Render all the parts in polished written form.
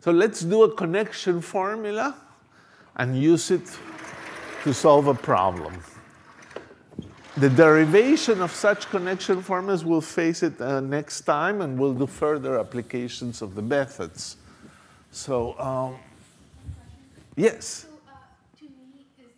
So let's do a connection formula and use it to solve a problem. The derivation of such connection formulas, we'll face it next time, and we'll do further applications of the methods. So, yes? To me, is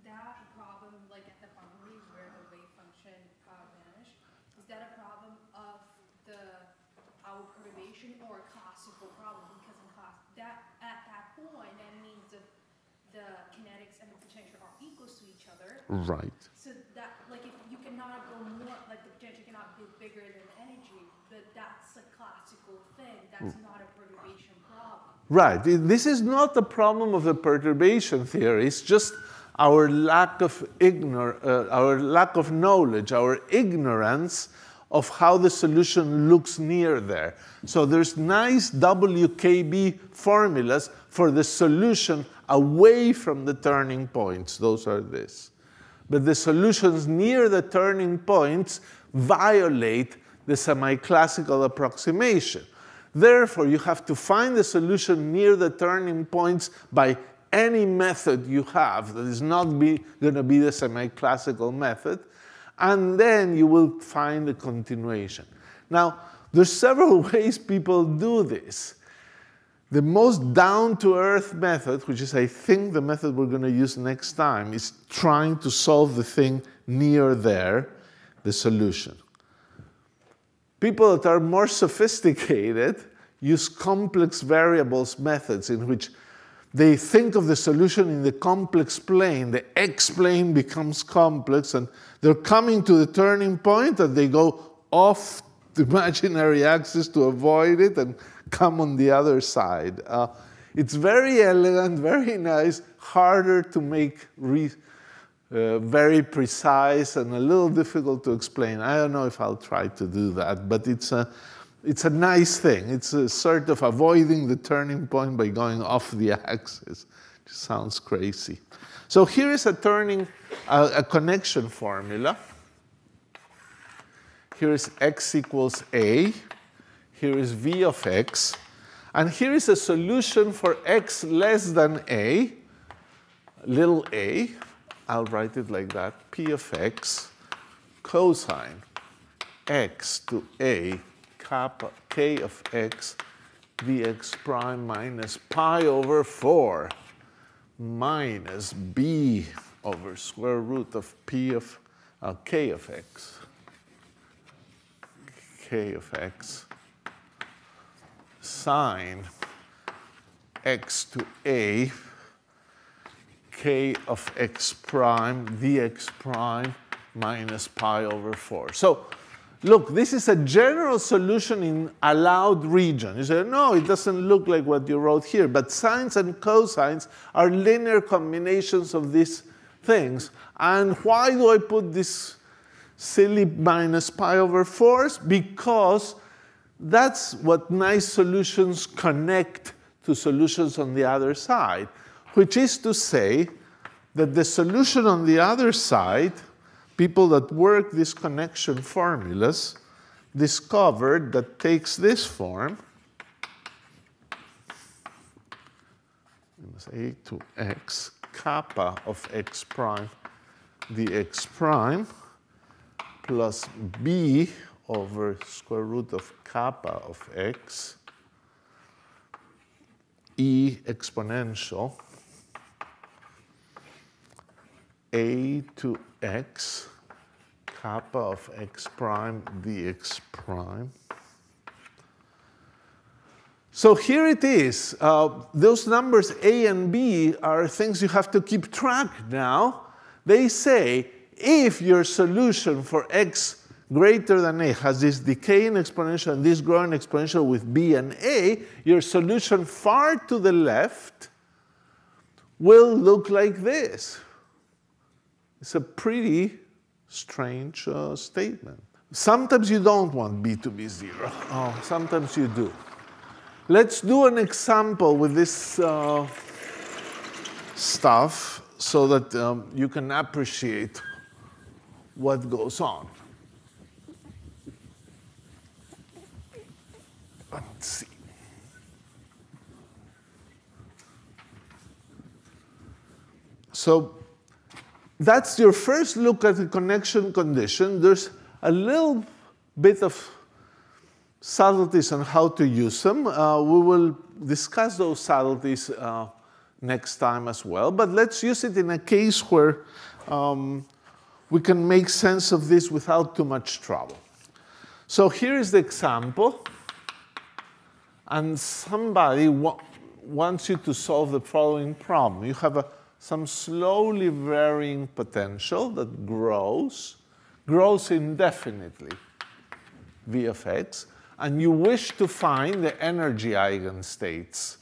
that a problem, like at the boundary where the wave function vanished? Is that a problem of our perturbation or a classical problem? Because at that point, that means the kinetics and the potential are equal to each other. Right. So that, like, if you cannot go more, like the potential cannot be bigger than energy, but that's a classical thing. That's not a perturbation problem. Right. This is not the problem of the perturbation theory. It's just our lack of knowledge, our ignorance of how the solution looks near there. So there's nice WKB formulas for the solution away from the turning points. Those are this. But the solutions near the turning points violate the semi-classical approximation. Therefore, you have to find the solution near the turning points by any method you have that is not going to be the semi-classical method, and then you will find the continuation. Now, there's several ways people do this. The most down-to-earth method, which is, I think, the method we're going to use next time, is trying to solve the thing near there, the solution. People that are more sophisticated use complex variables methods in which they think of the solution in the complex plane. The x-plane becomes complex, and they're coming to the turning point, and they go off the imaginary axis to avoid it and come on the other side. It's very elegant, very nice, harder to make very precise and a little difficult to explain. I don't know if I'll try to do that, but it's a nice thing. It's a sort of avoiding the turning point by going off the axis. It sounds crazy. So here is a connection formula. Here is x equals a. Here is v of x. And here is a solution for x less than a, little a. I'll write it like that. P of x cosine x to a kappa k of x dx prime minus pi over 4 minus b over square root of p of k of x. K of x sine x to a k of x prime dx prime minus pi over 4. So look, this is a general solution in allowed region. You say, no, it doesn't look like what you wrote here. But sines and cosines are linear combinations of these things. And why do I put this silly minus pi over 4s? Because that's what nice solutions connect to solutions on the other side, which is to say that the solution on the other side, people that work these connection formulas discovered that takes this form, a to x kappa of x prime dx prime plus b over square root of kappa of x e exponential a to x kappa of x prime dx prime. So here it is. Those numbers a and b are things you have to keep track now. They say if your solution for x greater than a has this decaying exponential and this growing exponential with b and a, your solution far to the left will look like this. It's a pretty strange statement. Sometimes you don't want b to be 0. Sometimes you do. Let's do an example with this stuff so that you can appreciate what goes on. Let's see. So that's your first look at the connection condition. There's a little bit of subtleties on how to use them. We will discuss those subtleties next time as well. But let's use it in a case where we can make sense of this without too much trouble. So here is the example. And somebody wants you to solve the following problem. You have some slowly varying potential that grows indefinitely, V of x, and you wish to find the energy eigenstates.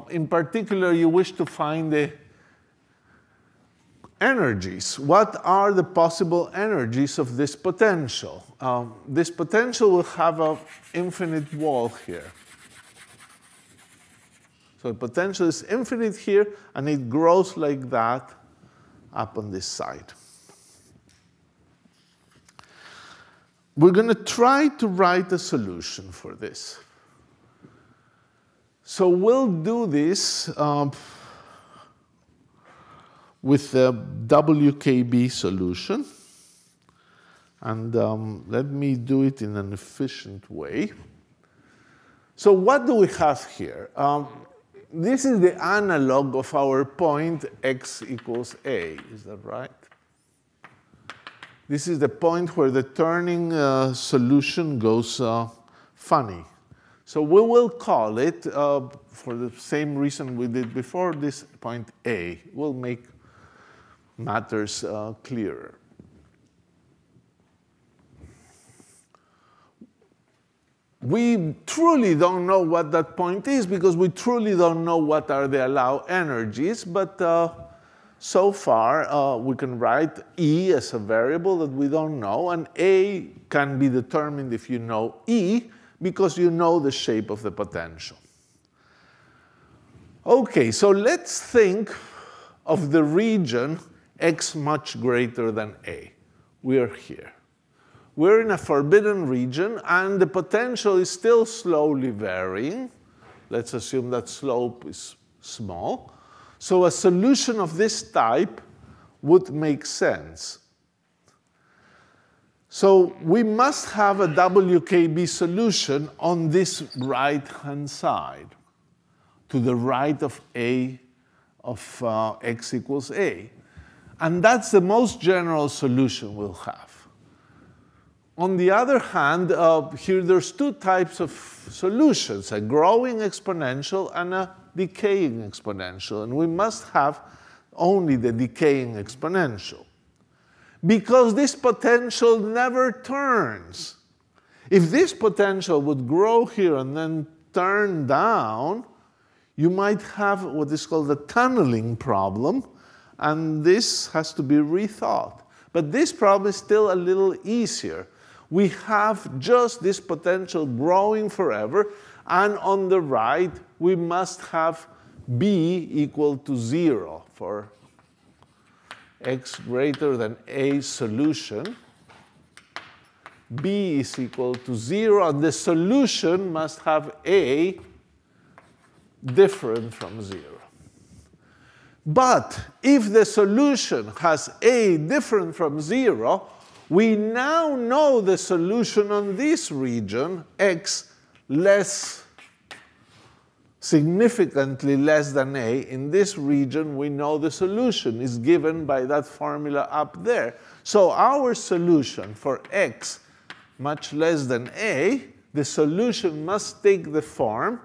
In particular, you wish to find the energies. What are the possible energies of this potential? This potential will have an infinite wall here. So the potential is infinite here, and it grows like that up on this side. We're going to try to write a solution for this. So we'll do this with the WKB solution. And let me do it in an efficient way. So what do we have here? This is the analog of our point x equals a. Is that right? This is the point where the turning solution goes funny. So we will call it, for the same reason we did before, this point A. We'll make matters clearer. We truly don't know what that point is because we truly don't know what are the allowed energies, but so far we can write E as a variable that we don't know, and A can be determined if you know E because you know the shape of the potential. Okay, so let's think of the region x much greater than A. We are here. We're in a forbidden region, and the potential is still slowly varying. Let's assume that slope is small. So a solution of this type would make sense. So we must have a WKB solution on this right-hand side, to the right of A of x equals A. And that's the most general solution we'll have. On the other hand, here there's two types of solutions, a growing exponential and a decaying exponential. And we must have only the decaying exponential, because this potential never turns. If this potential would grow here and then turn down, you might have what is called a tunneling problem, and this has to be rethought. But this problem is still a little easier. We have just this potential growing forever, and on the right, we must have B equal to 0 for x greater than A solution. B is equal to 0, and the solution must have A different from 0. But if the solution has A different from 0, we now know the solution on this region, x significantly less than A. In this region, we know the solution is given by that formula up there. So our solution for x much less than A, the solution must take the form,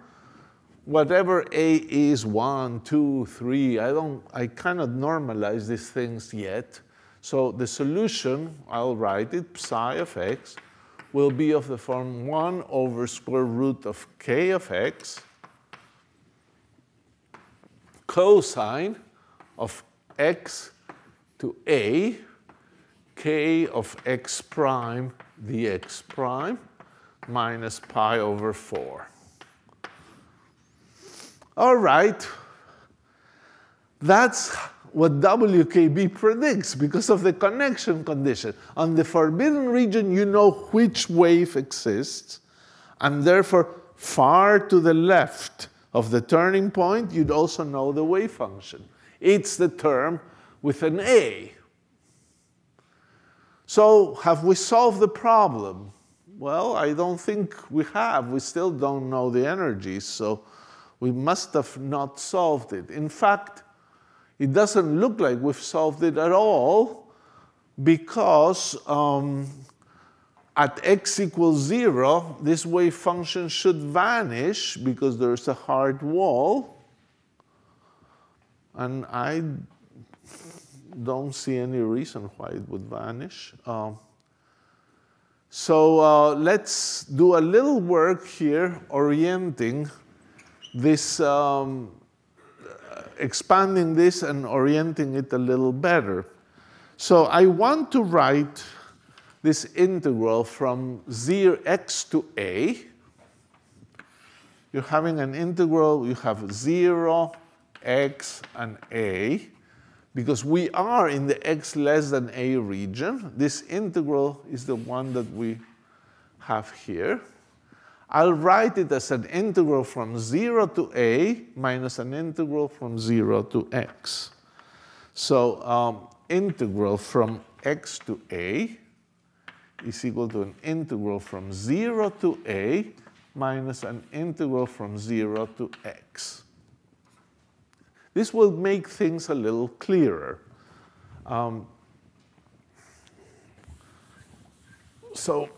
whatever A is, 1, 2, 3. I cannot normalize these things yet. So the solution, I'll write it, psi of x, will be of the form 1 over square root of k of x, cosine of x to A, k of x prime dx prime, minus pi over 4. All right. That's what WKB predicts because of the connection condition. On the forbidden region, you know which wave exists, and therefore, far to the left of the turning point, you'd also know the wave function. It's the term with an A. So have we solved the problem? Well, I don't think we have. We still don't know the energies, so we must have not solved it. In fact, it doesn't look like we've solved it at all, because at x equals 0, this wave function should vanish because there's a hard wall. And I don't see any reason why it would vanish. So let's do a little work here orienting this, expanding this and orienting it a little better. So I want to write this integral from 0x to a. You're having an integral, you have 0, x, and a. Because we are in the x less than a region, this integral is the one that we have here. I'll write it as an integral from 0 to a minus an integral from 0 to x. So integral from x to a is equal to an integral from 0 to a minus an integral from 0 to x. This will make things a little clearer. So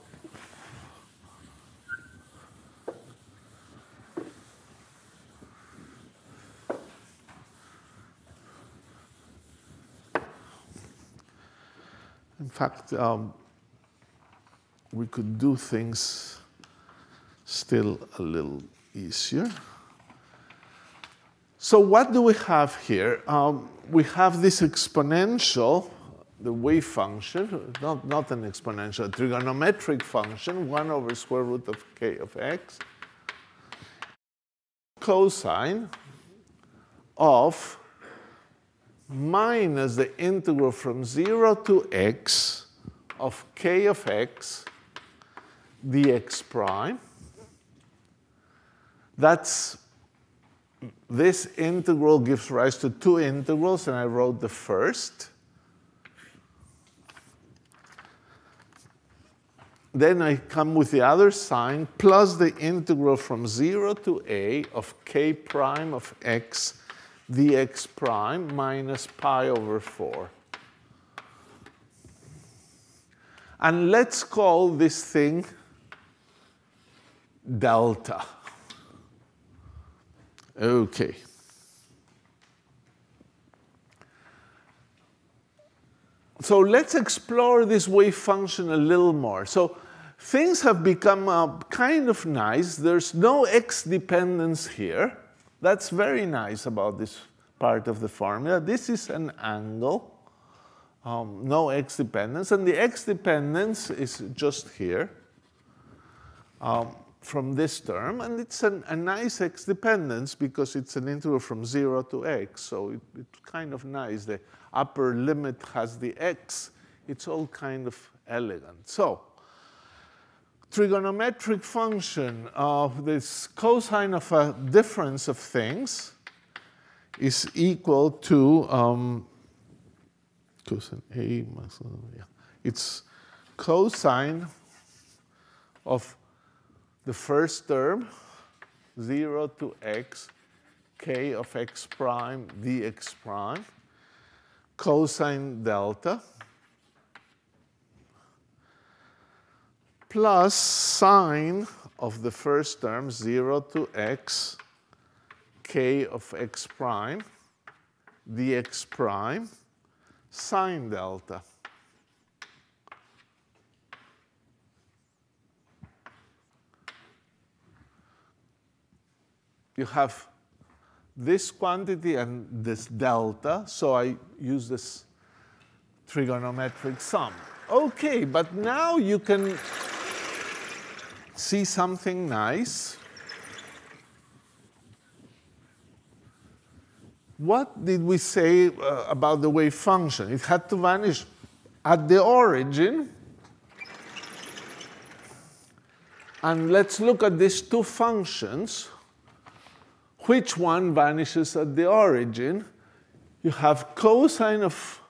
in fact, we could do things still a little easier. So what do we have here? We have this exponential, the wave function, not an exponential, a trigonometric function, 1 over square root of k of x, cosine of minus the integral from 0 to x of k of x dx prime. This integral gives rise to two integrals, and I wrote the first. Then I come with the other sign, plus the integral from 0 to a of k prime of x dx prime minus pi over 4. And let's call this thing delta. Okay. So let's explore this wave function a little more. So things have become kind of nice. There's no x dependence here. That's very nice about this part of the formula. This is an angle, no x dependence. And the x dependence is just here. From this term, and it's a nice x dependence because it's an integral from 0 to x, so it's kind of nice. The upper limit has the x. It's all kind of elegant. So trigonometric function of this cosine of a difference of things is equal to cosine a, it's cosine of the first term, 0 to x, k of x prime dx prime, cosine delta, plus sine of the first term, 0 to x, k of x prime dx prime, sine delta. You have this quantity and this delta, so I use this trigonometric sum. Okay, but now you can see something nice. What did we say about the wave function? It had to vanish at the origin. And let's look at these two functions. Which one vanishes at the origin? you have cosine of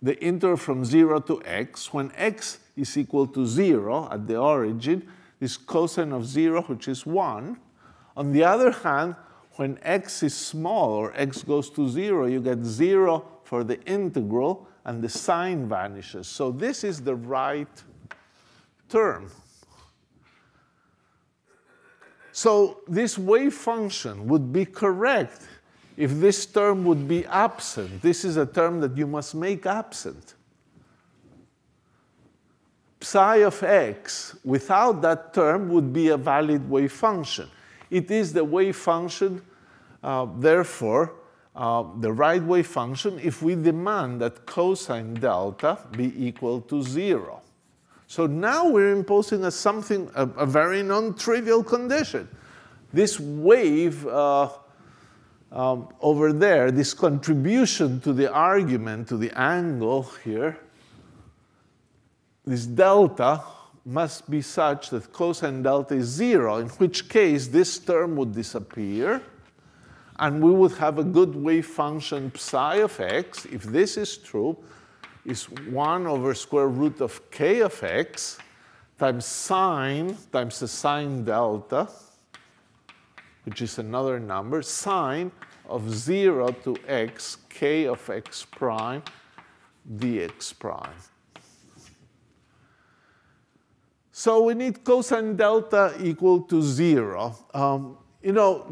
the integral from 0 to x. When x is equal to 0 at the origin, is cosine of 0, which is 1. On the other hand, when x is small, or x goes to 0, you get 0 for the integral, and the sign vanishes. So this is the right term. So this wave function would be correct if this term would be absent. This is a term that you must make absent. Psi of x without that term would be a valid wave function. It is the wave function, therefore, the right wave function if we demand that cosine delta be equal to 0. So now we're imposing a very non-trivial condition. This wave over there, this contribution to the argument, to the angle here, this delta must be such that cosine delta is 0, in which case this term would disappear, and we would have a good wave function psi of x, if this is true, is 1 over square root of k of x times sine times the sine delta, which is another number, sine of 0 to x, k of x prime, dx prime. So we need cosine delta equal to 0. You know,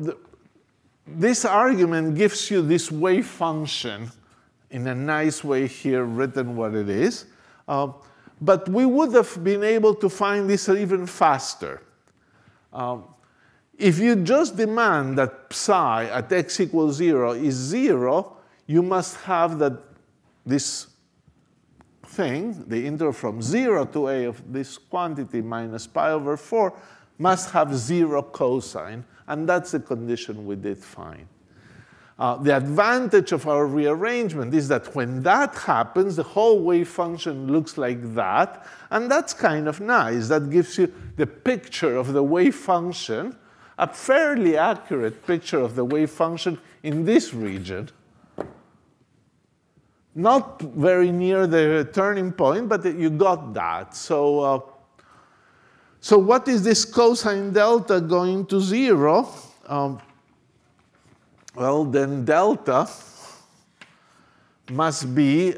this argument gives you this wave function in a nice way here written what it is. But we would have been able to find this even faster. If you just demand that psi at x equals 0 is 0, you must have that this thing, the integral from 0 to a of this quantity minus pi over 4, must have 0 cosine. And that's the condition we did find. The advantage of our rearrangement is that when that happens, the whole wave function looks like that. And that's kind of nice. That gives you the picture of the wave function, a fairly accurate picture of the wave function in this region. Not very near the turning point, but you got that. So what is this cosine delta going to 0? Well, then delta must be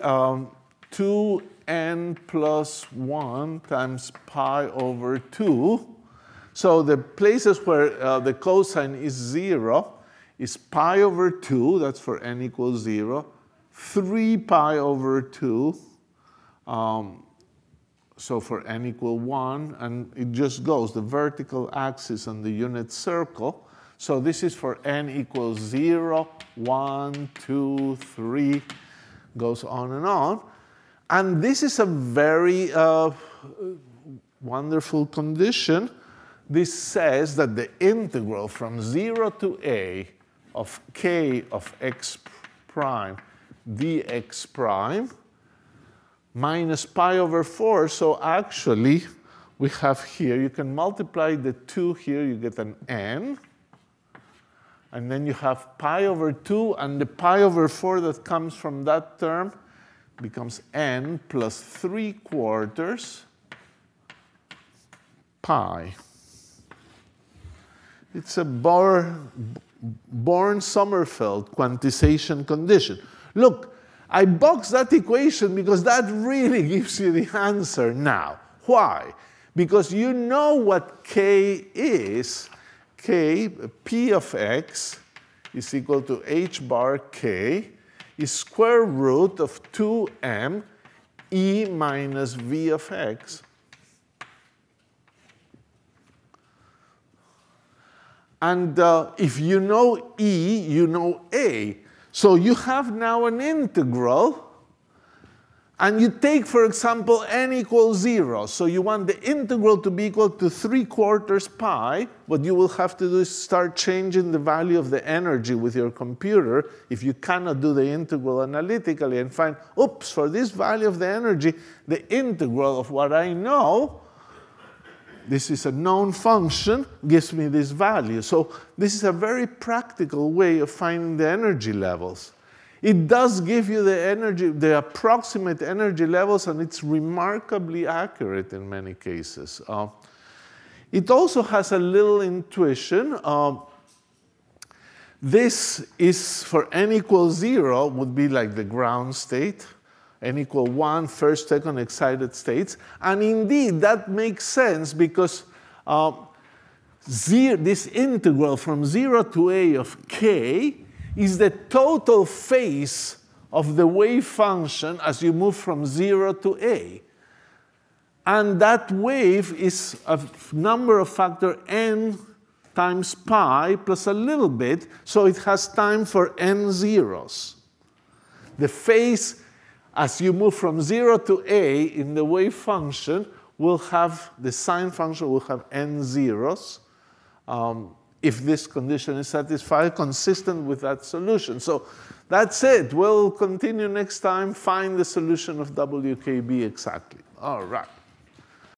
2n plus 1 times pi over 2. So the places where the cosine is 0 is pi over 2, that's for n equals 0, 3 pi over 2, so for n equal 1, and it just goes, the vertical axis on the unit circle. So this is for n equals 0, 1, 2, 3, goes on and on. And this is a very wonderful condition. This says that the integral from 0 to a of k of x prime dx prime minus pi over 4. So actually, we have here, you can multiply the 2 here, you get an n. And then you have pi over 2, and the pi over 4 that comes from that term becomes n plus 3/4 pi. It's a Born-Sommerfeld quantization condition. Look, I boxed that equation because that really gives you the answer now. Why? Because you know what k is. K, p of x, is equal to h bar k, is square root of 2m e minus v of x. And if you know e, you know a. So you have now an integral, and you take, for example, n equals 0. So you want the integral to be equal to 3/4 pi. What you will have to do is start changing the value of the energy with your computer if you cannot do the integral analytically and find, oops, for this value of the energy, the integral of what I know, this is a known function, gives me this value. So this is a very practical way of finding the energy levels. It does give you the energy, the approximate energy levels, and it's remarkably accurate in many cases. It also has a little intuition. This is for n equals 0 would be like the ground state, n equal 1, first, second excited states. And indeed, that makes sense because this integral from 0 to a of k is the total phase of the wave function as you move from 0 to a. And that wave is a number of factor n times pi plus a little bit, so it has time for n zeros. The phase as you move from 0 to a in the wave function will have, the sine function will have n zeros. If this condition is satisfied, consistent with that solution. So that's it. We'll continue next time, find the solution of WKB exactly. All right.